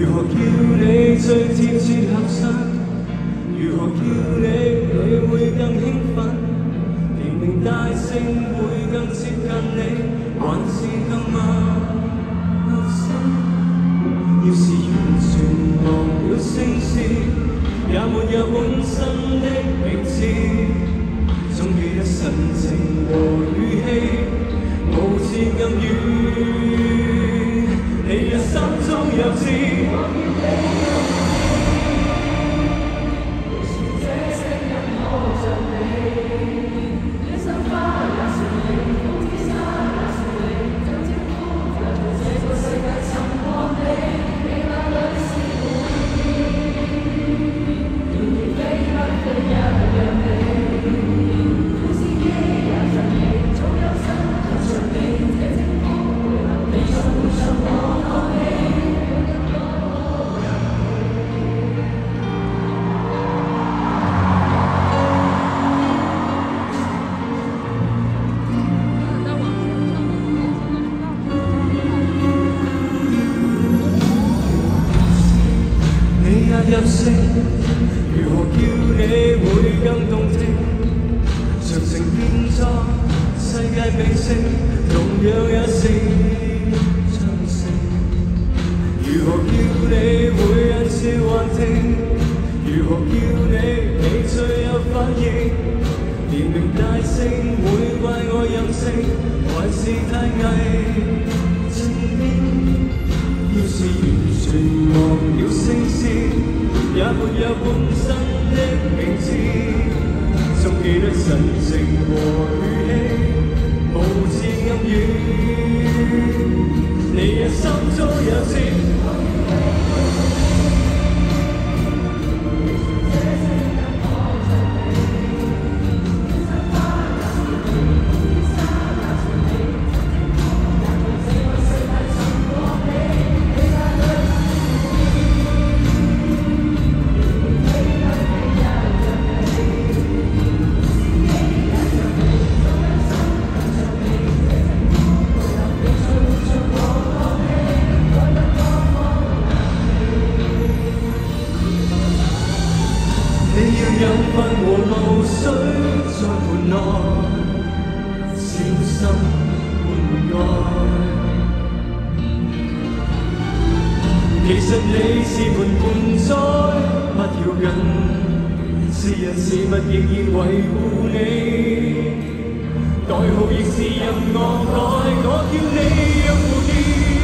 如何叫你最貼切合身？如何叫你會更興奮？連名帶姓會更接近你，還是更陌生？要是完全忘了聲線，也沒有本身的名字，總記得神情和語氣，無字暗語，你嘅心中有知。入聲，如何叫你會更動聽？長城變作世界名勝，同樣也是長城。如何叫你會印笑幻聽？如何叫你最有反應？連名帶姓會怪我任性，還是太偽正經？要是完全忘了聲線，也沒有本身的名字，總記得神情和語氣，無字暗語，你嘅心中有知。有份和露水在門內，小心灌溉。其實你是盤盆栽，不要緊，是人是物仍然維護你，代號亦是任我改，我叫你養護啲。